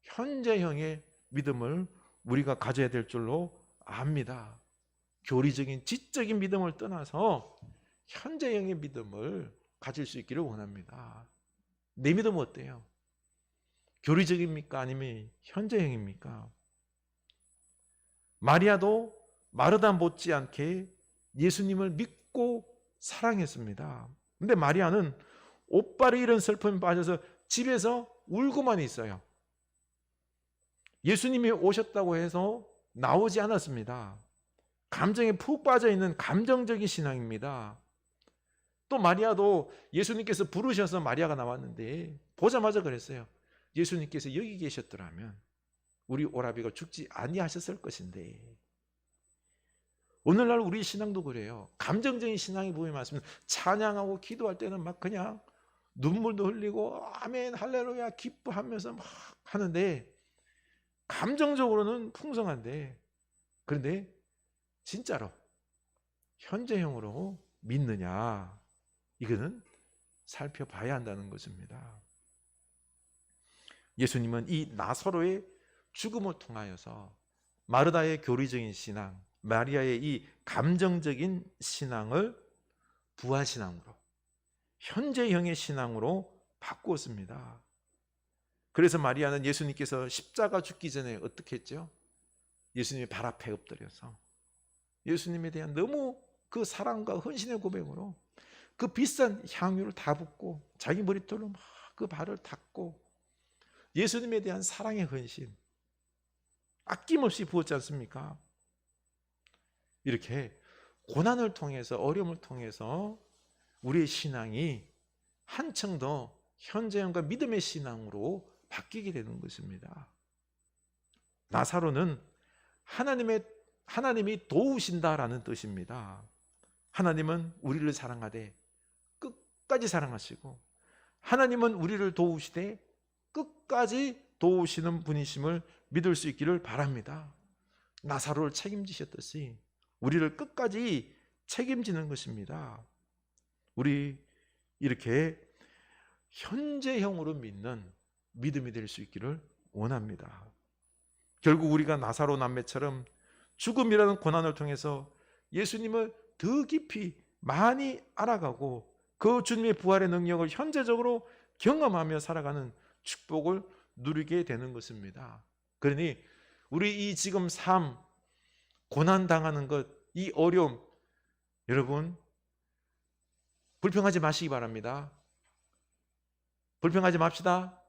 Speaker 1: 현재형의 믿음을 우리가 가져야 될 줄로 압니다. 교리적인 지적인 믿음을 떠나서 현재형의 믿음을 가질 수 있기를 원합니다. 내 믿음은 어때요? 교리적입니까? 아니면 현재형입니까? 마리아도 마르다 못지않게 예수님을 믿고 사랑했습니다. 근데 마리아는 옷발이 이런 슬픔에 빠져서 집에서 울고만 있어요. 예수님이 오셨다고 해서 나오지 않았습니다. 감정에 푹 빠져 있는 감정적인 신앙입니다. 또 마리아도 예수님께서 부르셔서 마리아가 나왔는데 보자마자 그랬어요. 예수님께서 여기 계셨더라면 우리 오라비가 죽지 아니하셨을 것인데. 오늘날 우리 신앙도 그래요. 감정적인 신앙이 보이면 맞습니다. 찬양하고 기도할 때는 막 그냥 눈물도 흘리고 아멘 할렐루야 기뻐하면서 막 하는데 감정적으로는 풍성한데 그런데 진짜로 현재형으로 믿느냐 이거는 살펴봐야 한다는 것입니다. 예수님은 이 나사로의 죽음을 통하여서 마르다의 교리적인 신앙, 마리아의 이 감정적인 신앙을 부활신앙으로, 현재형의 신앙으로 바꾸었습니다. 그래서 마리아는 예수님께서 십자가 죽기 전에 어떻게 했죠? 예수님의 발 앞에 엎드려서 예수님에 대한 너무 그 사랑과 헌신의 고백으로 그 비싼 향유를 다 붓고 자기 머리털로 막 그 발을 닦고 예수님에 대한 사랑의 헌신 아낌없이 부었지 않습니까? 이렇게 고난을 통해서, 어려움을 통해서 우리의 신앙이 한층 더 현재형과 믿음의 신앙으로 바뀌게 되는 것입니다. 나사로는 하나님이 도우신다라는 뜻입니다. 하나님은 우리를 사랑하되 끝까지 사랑하시고, 하나님은 우리를 도우시되 끝까지 도우시는 분이심을 믿을 수 있기를 바랍니다. 나사로를 책임지셨듯이 우리를 끝까지 책임지는 것입니다. 우리 이렇게 현재형으로 믿는 믿음이 될 수 있기를 원합니다. 결국 우리가 나사로 남매처럼 죽음이라는 고난을 통해서 예수님을 더 깊이 많이 알아가고 그 주님의 부활의 능력을 현재적으로 경험하며 살아가는 축복을 누리게 되는 것입니다. 그러니 우리 이 지금 삶, 고난당하는 것, 이 어려움, 여러분 불평하지 마시기 바랍니다. 불평하지 맙시다.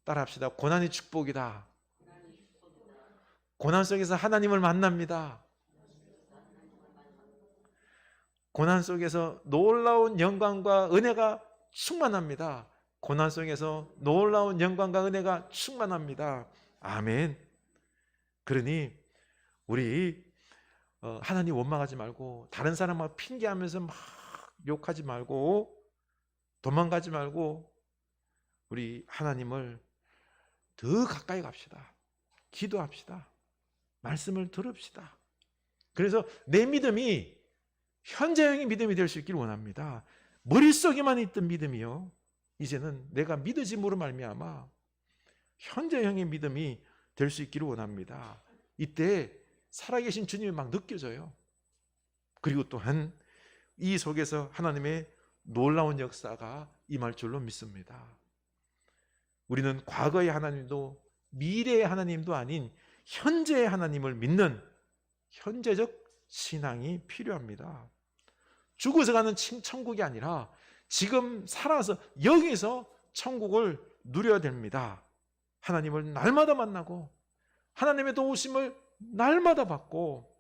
Speaker 1: 따라합시다. 고난이 축복이다. 고난 속에서 하나님을 만납니다. 고난 속에서 놀라운 영광과 은혜가 충만합니다. 고난 속에서 놀라운 영광과 은혜가 충만합니다. 아멘. 그러니 우리 하나님 원망하지 말고 다른 사람하고 핑계하면서 막 욕하지 말고 도망가지 말고 우리 하나님을 더 가까이 갑시다. 기도합시다. 말씀을 들읍시다. 그래서 내 믿음이 현재형의 믿음이 될 수 있기를 원합니다. 머릿속에만 있던 믿음이요, 이제는 내가 믿어짐으로 말미암아 현재형의 믿음이 될 수 있기를 원합니다. 이때 살아계신 주님이 막 느껴져요. 그리고 또한 이 속에서 하나님의 놀라운 역사가 임할 줄로 믿습니다. 우리는 과거의 하나님도 미래의 하나님도 아닌 현재의 하나님을 믿는 현재적 신앙이 필요합니다. 죽어서 가는 천국이 아니라 지금 살아서 여기서 천국을 누려야 됩니다. 하나님을 날마다 만나고 하나님의 도우심을 날마다 받고,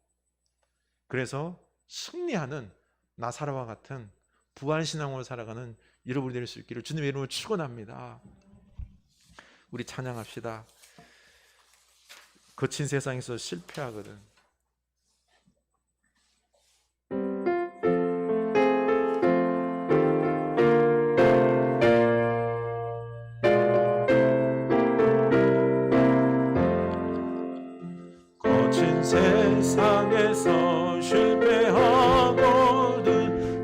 Speaker 1: 그래서 승리하는 나사로와 같은 부활신앙으로 살아가는 여러분이 될 수 있기를 주님의 이름으로 축원합니다. 우리 찬양합시다. 거친 세상에서 실패하거든. 거친 세상에서 실패하거든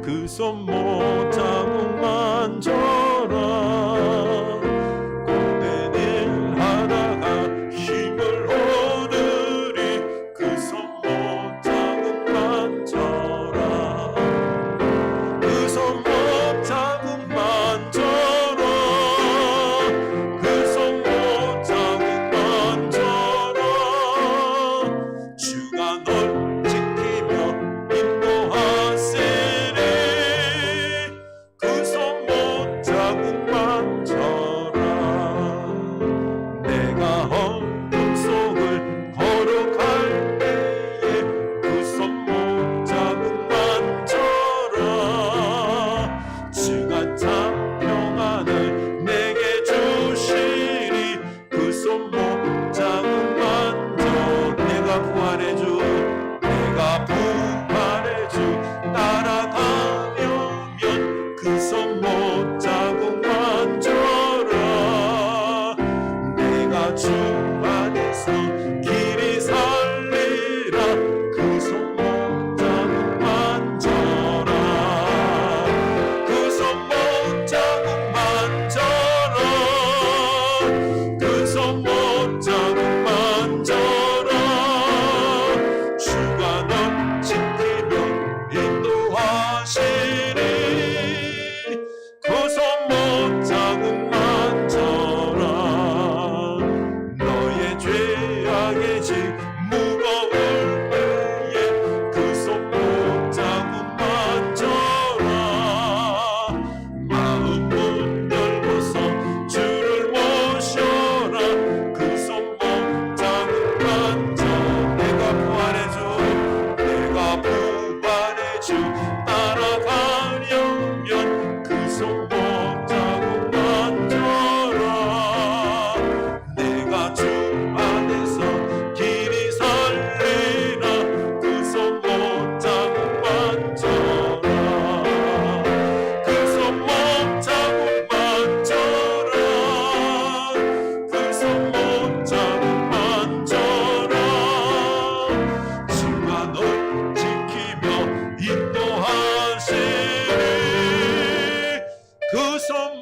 Speaker 1: 그 손 못 자국만 져라. 고된 일 하다가 힘을 얻으리 그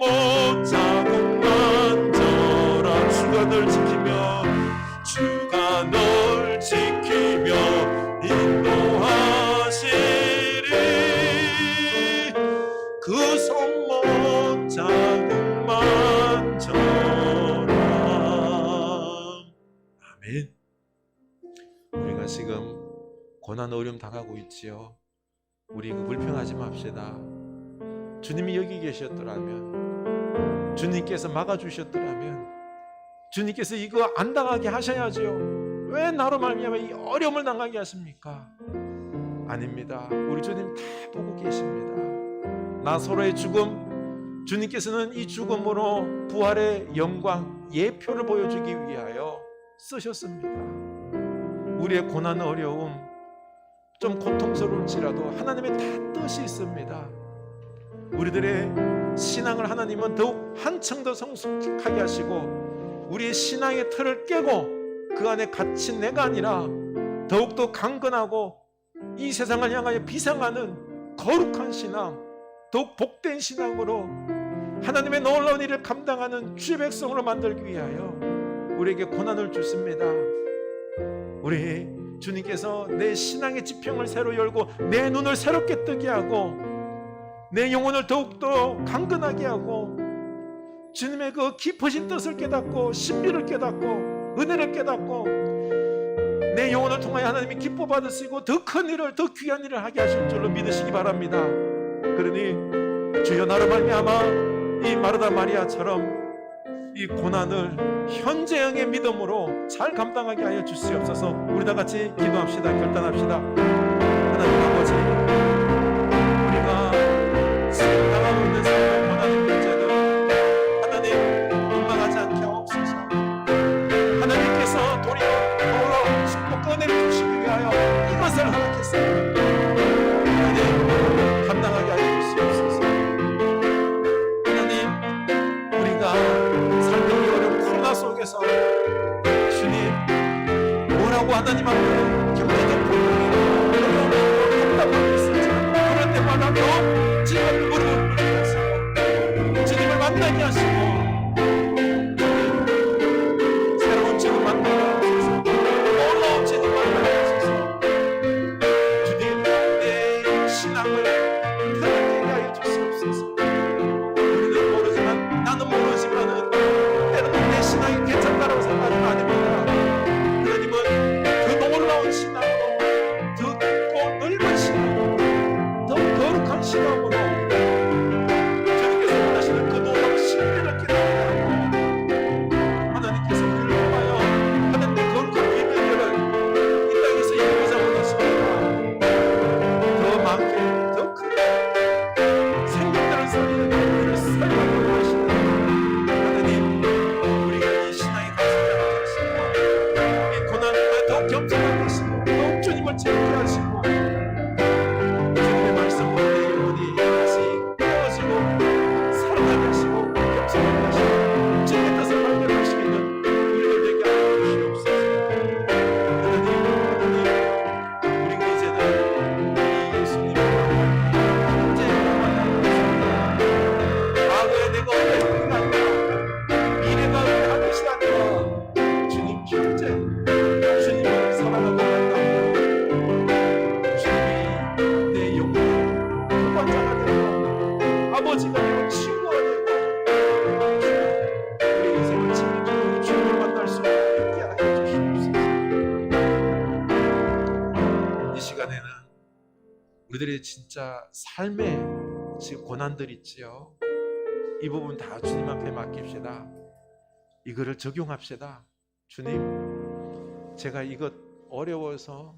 Speaker 1: 손목 자국 만져라. 주가 널 지키며 주가 널 지키며 인도하시리. 그 손목 자국 만져라. 아멘. 우리가 지금 고난 어려움 당하고 있지요. 우리 불평하지 맙시다. 주님이 여기 계셨더라면, 주님께서 막아주셨더라면, 주님께서 이거 안 당하게 하셔야죠. 왜 나로 말미암아 이 어려움을 당하게 하십니까? 아닙니다. 우리 주님 다 보고 계십니다. 나사로의 죽음, 주님께서는 이 죽음으로 부활의 영광, 예표를 보여주기 위하여 쓰셨습니다. 우리의 고난 어려움 좀 고통스러울지라도 하나님의 다 뜻이 있습니다. 우리들의 신앙을 하나님은 더욱 한층 더 성숙하게 하시고, 우리의 신앙의 틀을 깨고 그 안에 갇힌 내가 아니라 더욱더 강건하고 이 세상을 향하여 비상하는 거룩한 신앙, 더욱 복된 신앙으로 하나님의 놀라운 일을 감당하는 주의 백성으로 만들기 위하여 우리에게 고난을 주십니다. 우리 주님께서 내 신앙의 지평을 새로 열고 내 눈을 새롭게 뜨게 하고 내 영혼을 더욱더 강건하게 하고 주님의 그 깊으신 뜻을 깨닫고 신비를 깨닫고 은혜를 깨닫고 내 영혼을 통하여 하나님이 기뻐 받으시고 더 큰 일을, 더 귀한 일을 하게 하실 줄로 믿으시기 바랍니다. 그러니 주여 나로 말미암아 이 마르다 마리아처럼 이 고난을 현재형의 믿음으로 잘 감당하게 하여 주시옵소서. 우리 다 같이 기도합시다. 결단합시다. 하나님 아버지, 우리가 지금 당하고 있는 삶의 고난의 문제를 하나님 원망하지 않게 하옵소서. 하나님께서 도리어 축복과 은혜를 주시기 위하여 이것을 허락했습니다. 하나님 감당하게 하여 주시옵소서. 하나님, 우리가 삶의 이 어려운 코로나 속에서 주님 뭐라고 하나님 앞에 경제적 고통이나 어려움으로 답답하고 있을지 그럴 때마다 더 주님을 무릎을 꿇게 하시고 주님을 만나게 하시고 새로운 주님 만나게 하소서. 놀라운 주님 만나게 하소서. 주님 내 신앙을 새롭게 하여 주시옵소서. 우리는 모르지만, 나는 모르지만은 때로는 내 신앙이 괜찮다라고 생각하는 거 아닙니다. 하나님은 그 놀라운 신앙으로, 더 깊고 넓은 신앙으로, 더 거룩한 신앙으로 주님께서 원하시는 그 놀라운 신비를 깨닫게 하고 하나님께서 우리를 통하여 하나님의 거룩한 비밀들을 이 땅에서 이루고자 원하십니다. 더 많게, 더 크게 생명들을 살리는 우리를 살려고 원하십니다. 하나님, 우리가 이 신앙이 가슴에 하시고 이 고난을 더 겸손하게 하시고 더욱 주님을 재밌게 하시고 주님의 말씀으로 내 영혼이 다시 깨어지고 살아나게 하시고 겸손하게 하시고 주님의 뜻을 발견할 수 있는 우리들 되게 하여 주시옵소서. 하나님, 우리가 이제는 이 예수님을 현재의 만나고 있습니다. 과거에 내가 어려운 게 아니라 미래가 한 것이 아니라 주님 현재 주님을 사랑하고 만나고 주님이 내 영혼의 보관자가 되고 아버지가 되고 친구가 되고 우리 인생을 책임지고 주님을 만날 수 있게 하여 주시옵소서. 이 시간에는 우리들의 진짜 삶의 지금 고난들 있지요. 이 부분 다 주님 앞에 맡깁시다. 이거를 적용합시다. 주님, 제가 이것 어려워서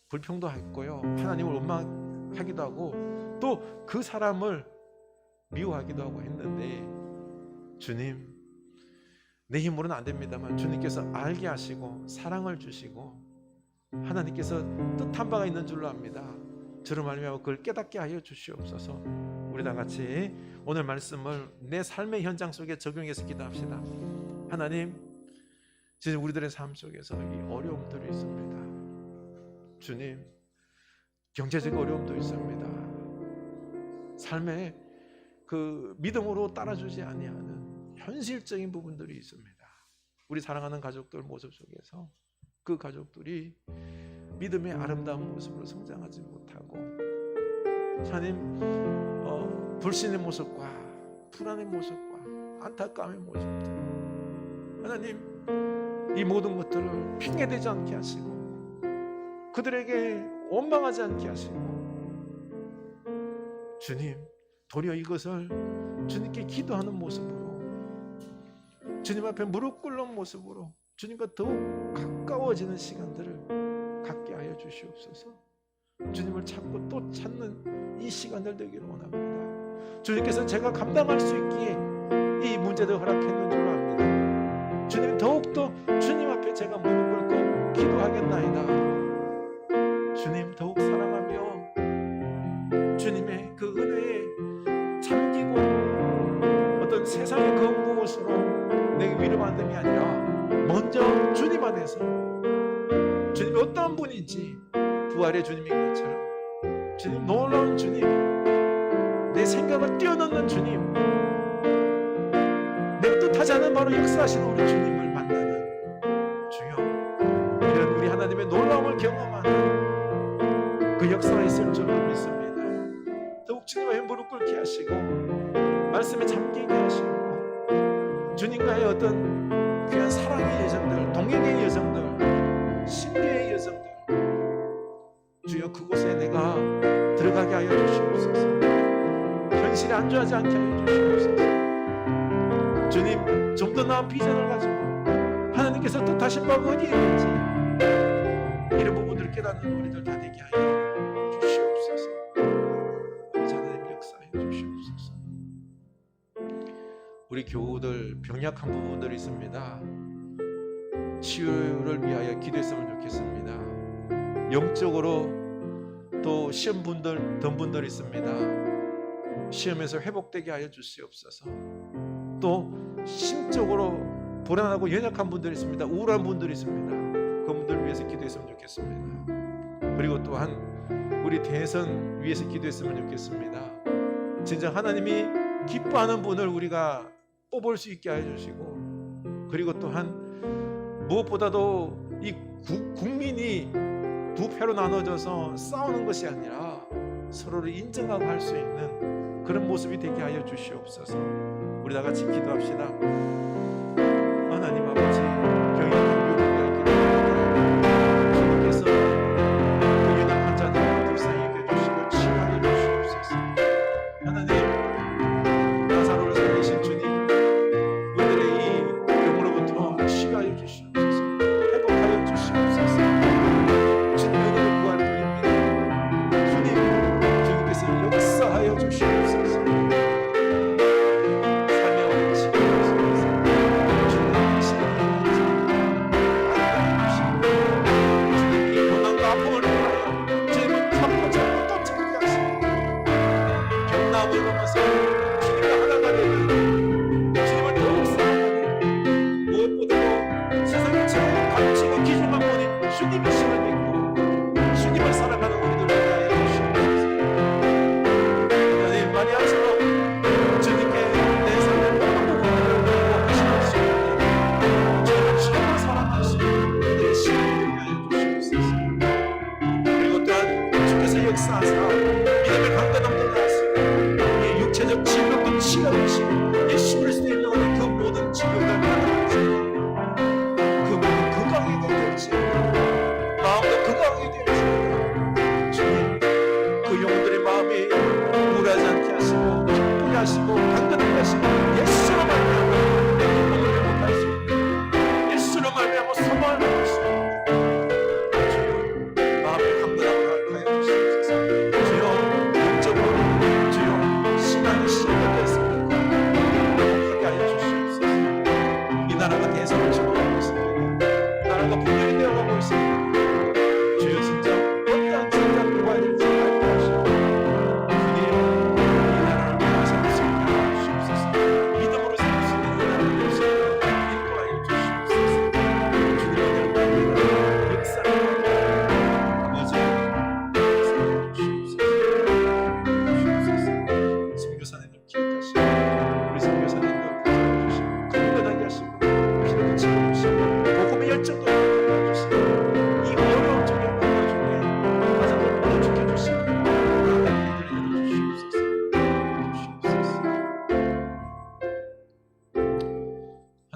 Speaker 1: 불평도 했고요, 하나님을 원망하기도 하고 또 그 사람을 미워하기도 하고 했는데 주님, 내 힘으로는 안 됩니다만 주님께서 알게 하시고 사랑을 주시고 하나님께서 뜻한 바가 있는 줄로 압니다. 저를 말미암아 그걸 깨닫게 하여 주시옵소서. 우리 다 같이 오늘 말씀을 내 삶의 현장 속에 적용해서 기도합시다. 하나님, 지금 우리들의 삶 속에서 이 어려움들이 있습니다. 주님, 경제적 어려움도 있습니다. 삶의 그 믿음으로 따라주지 아니하는 현실적인 부분들이 있습니다. 우리 사랑하는 가족들 모습 속에서 그 가족들이 믿음의 아름다운 모습으로 성장하지 못하고 하나님 불신의 모습과 불안의 모습과 안타까움의 모습들, 하나님 이 모든 것들을 핑계대지 않게 하시고 그들에게 원망하지 않게 하시고 주님 도리어 이것을 주님께 기도하는 모습으로 주님 앞에 무릎 꿇는 모습으로 주님과 더욱 가까워지는 시간들을 갖게 하여 주시옵소서. 주님을 찾고 또 찾는 이 시간들 되기를 원합니다. 주님께서 제가 감당할 수 있기에 이 문제도 허락했는 줄 압니다. 주님 더욱더 주님 앞에 제가 무릎 꿇고 기도하겠나이다. 주님 더욱 사랑하며 주님의 그 은혜에 잠기고 어떤 세상의 그 무엇으로 내게 위로받음이 아니라 먼저 주님 안에서 주님이 어떠한 분인지 부활의 주님인 것처럼 주님 놀라운 주님, 내 생각을 뛰어넘는 주님, 내 뜻하지 않은 바로 역사하시는 우리 주님을 만나는 주여, 이런 우리 하나님의 놀라움을 경험하는 그 역사가 있을 줄로 믿습니다. 더욱 주님 앞에 무릎 꿇게 하시고 말씀에 잠기게 하시고 주님과의 어떤 귀한 사랑의 여정들, 동행의 여정들, 신비의 여정들 주여 그곳에 내가 들어가게 하여 주시옵소서. 현실에 안주하지 않게 하여 주시옵소서. 주님 좀 더 나은 비전을 가지고 하나님께서 뜻하신 바가 어디에 있는지 이런 부분들을 깨닫는 우리들 다 되게 하여 주시옵소서. 아버지 하나님 역사하여 주시옵소서. 우리 교우들 병약한 부분들이 있습니다. 치유를 위하여 기도했으면 좋겠습니다. 영적으로 또 시험 분들 던 분들이 있습니다. 시험에서 회복되게 하여 주시옵소서. 또 심적으로 불안하고 연약한 분들이 있습니다. 우울한 분들이 있습니다. 그분들을 위해서 기도했으면 좋겠습니다. 그리고 또한 우리 대선 위해서 기도했으면 좋겠습니다. 진짜 하나님이 기뻐하는 분을 우리가 뽑을 수 있게 하여 주시고, 그리고 또한 무엇보다도 이 국민이 두 표로 나눠져서 싸우는 것이 아니라 서로를 인정하고 할 수 있는 그런 모습이 되게 하여 주시옵소서. 우리 다 같이 기도합시다. 하나님 아버지, 병약한 교회를 기도합니다. 주님께서 그 연약한 자들을 불쌍히 여겨주시고 치유하여 주시옵소서. 하나님, 나사로를 살리신 주님, 우리들의 이 병으로부터 치유하여 주시옵소서. 회복하여 주시옵소서. 주님의 부활 드립니다. 주님, 주님께서 역사하여 주시옵소서. 삶의 어려운 시간을 주님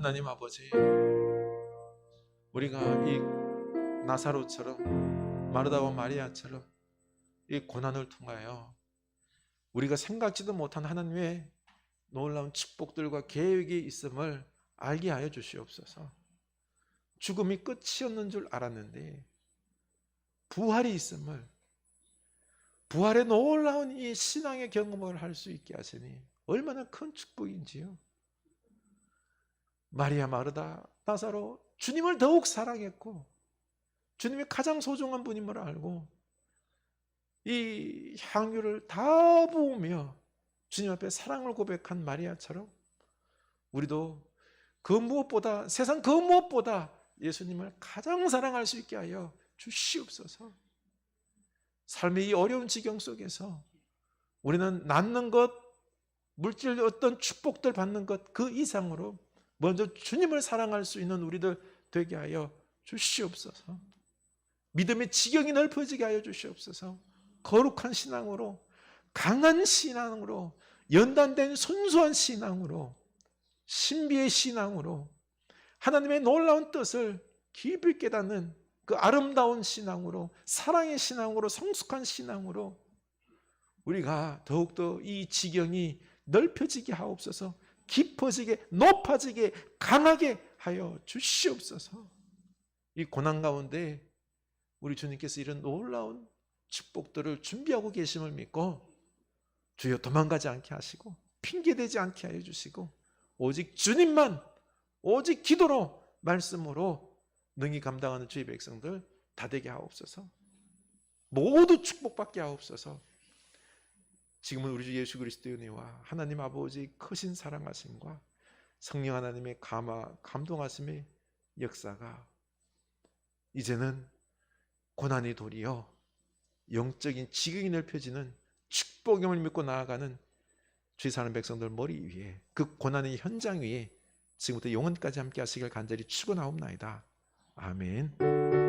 Speaker 1: 하나님 아버지, 우리가 이 나사로처럼 마르다와 마리아처럼 이 고난을 통하여 우리가 생각지도 못한 하나님의 놀라운 축복들과 계획이 있음을 알게 하여 주시옵소서. 죽음이 끝이었는 줄 알았는데 부활이 있음을, 부활의 놀라운 이 신앙의 경험을 할 수 있게 하시니 얼마나 큰 축복인지요. 마리아, 마르다, 나사로 주님을 더욱 사랑했고 주님이 가장 소중한 분임을 알고 이 향유를 다 부으며 주님 앞에 사랑을 고백한 마리아처럼 우리도 그 무엇보다, 세상 그 무엇보다 예수님을 가장 사랑할 수 있게 하여 주시옵소서. 삶의 이 어려운 지경 속에서 우리는 낳는 것, 물질 어떤 축복들 받는 것 그 이상으로 먼저 주님을 사랑할 수 있는 우리들 되게 하여 주시옵소서. 믿음의 지경이 넓어지게 하여 주시옵소서. 거룩한 신앙으로, 강한 신앙으로, 연단된 순수한 신앙으로, 신비의 신앙으로, 하나님의 놀라운 뜻을 깊이 깨닫는 그 아름다운 신앙으로, 사랑의 신앙으로, 성숙한 신앙으로 우리가 더욱더 이 지경이 넓혀지게 하옵소서. 깊어지게, 높아지게, 강하게 하여 주시옵소서. 이 고난 가운데 우리 주님께서 이런 놀라운 축복들을 준비하고 계심을 믿고 주여 도망가지 않게 하시고 핑계대지 않게 하여 주시고 오직 주님만, 오직 기도로, 말씀으로 능히 감당하는 주의 백성들 다 되게 하옵소서. 모두 축복받게 하옵소서. 지금은 우리 주 예수 그리스도의 은혜와 하나님 아버지 크신 사랑하심과 성령 하나님의 감동하심의 역사가 이제는 고난이 도리어 영적인 지경이 넓혀지는 축복임을 믿고 나아가는 주의 사는 백성들 머리 위에, 그 고난의 현장 위에 지금부터 영원까지 함께 하시길 간절히 축원하옵나이다. 아멘.